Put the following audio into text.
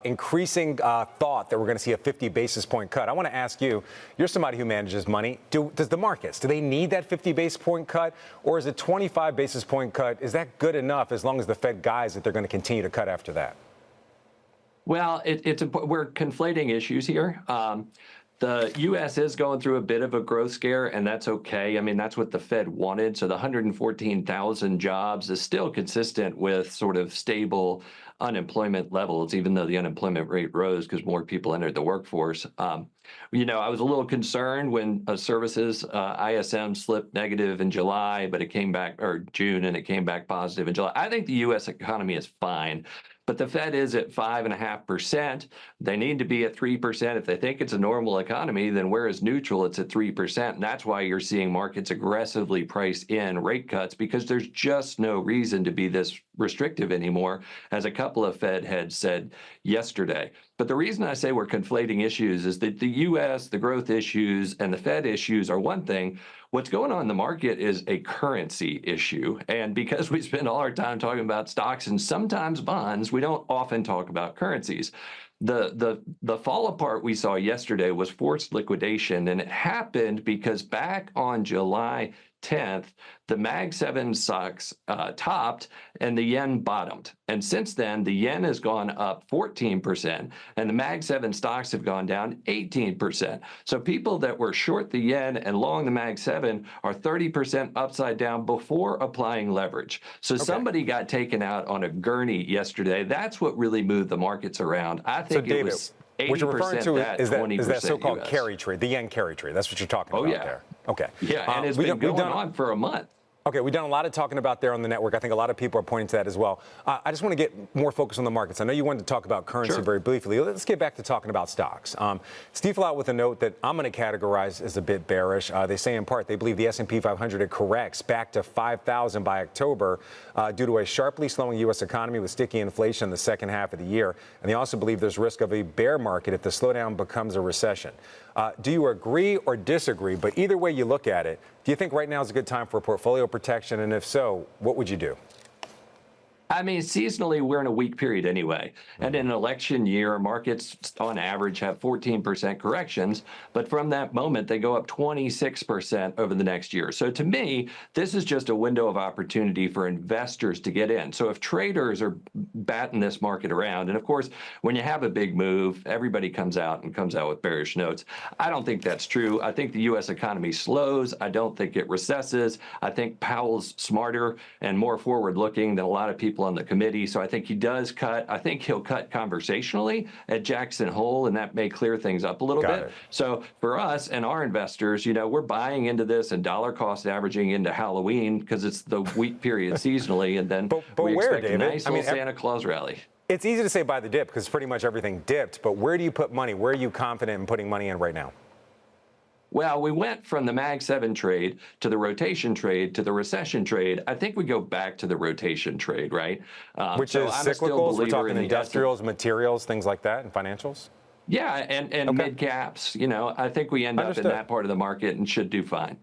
increasing thought that we're going to see a 50 basis point cut. I want to ask you, you're somebody who manages money. Does the markets, do they need that 50 basis point cut, or is a 25 basis point cut, is that good enough as long as the Fed guides that they're going to continue to cut after that? Well, we're conflating issues here. The U.S. is going through a bit of a growth scare, and that's okay. I mean, that's what the Fed wanted. So the 114,000 jobs is still consistent with sort of stable unemployment levels, even though the unemployment rate rose because more people entered the workforce. You know, I was a little concerned when services ISM slipped negative in July, but it came back, or June, and it came back positive in July. I think the U.S. economy is fine. But the Fed is at 5.5%. They need to be at 3%. If they think it's a normal economy, then whereas neutral, it's at 3%. And that's why you're seeing markets aggressively price in rate cuts, because there's just no reason to be this restrictive anymore, as a couple of Fed heads said yesterday. But the reason I say we're conflating issues is that the U.S., the growth issues, and the Fed issues are one thing. What's going on in the market is a currency issue. And because we spend all our time talking about stocks and sometimes bonds, we don't often talk about currencies. The fall apart we saw yesterday was forced liquidation, and it happened because back on July 10th, the Mag 7 stocks topped and the yen bottomed. And since then, the yen has gone up 14% and the Mag 7 stocks have gone down 18%. So people that were short the yen and long the Mag 7 are 30% upside down before applying leverage. So somebody got taken out on a gurney yesterday. That's what really moved the markets around. I think David, it was 80% what you're referring to that, is that so-called US. carry trade, the yen carry trade. That's what you're talking about there. Okay. Yeah, and it's been going on for a month. Okay, we've done a lot of talking about there on the network. I think a lot of people are pointing to that as well. I just want to get more focused on the markets. I know you wanted to talk about currency very briefly. Let's get back to talking about stocks. Steve out with a note that I'm going to categorize as a bit bearish. They say in part they believe the S&P 500 corrects back to 5,000 by October due to a sharply slowing U.S. economy with sticky inflation in the second half of the year. And they also believe there's risk of a bear market if the slowdown becomes a recession. Do you agree or disagree? But either way you look at it, do you think right now is a good time for portfolio protection? And if so, what would you do? I mean, seasonally, we're in a weak period anyway. And in an election year, markets on average have 14% corrections. But from that moment, they go up 26% over the next year. So to me, this is just a window of opportunity for investors to get in. So if traders are batting this market around, and of course, when you have a big move, everybody comes out with bearish notes. I don't think that's true. I think the U.S. economy slows. I don't think it recesses. I think Powell's smarter and more forward-looking than a lot of people on the committee. So I think he does cut. I think he'll cut conversationally at Jackson Hole, and that may clear things up a little bit. So for us and our investors, you know, we're buying into this and dollar cost averaging into Halloween because it's the weak period seasonally, and then we expect a nice little Santa Claus rally. It's easy to say buy the dip because pretty much everything dipped, but where do you put money? Where are you confident in putting money in right now? Well, we went from the Mag 7 trade to the rotation trade to the recession trade. I think we go back to the rotation trade, right? Which is cyclicals. We're talking industrials, materials, things like that, and financials? Yeah, and mid caps. You know, I think we end up in that part of the market and should do fine.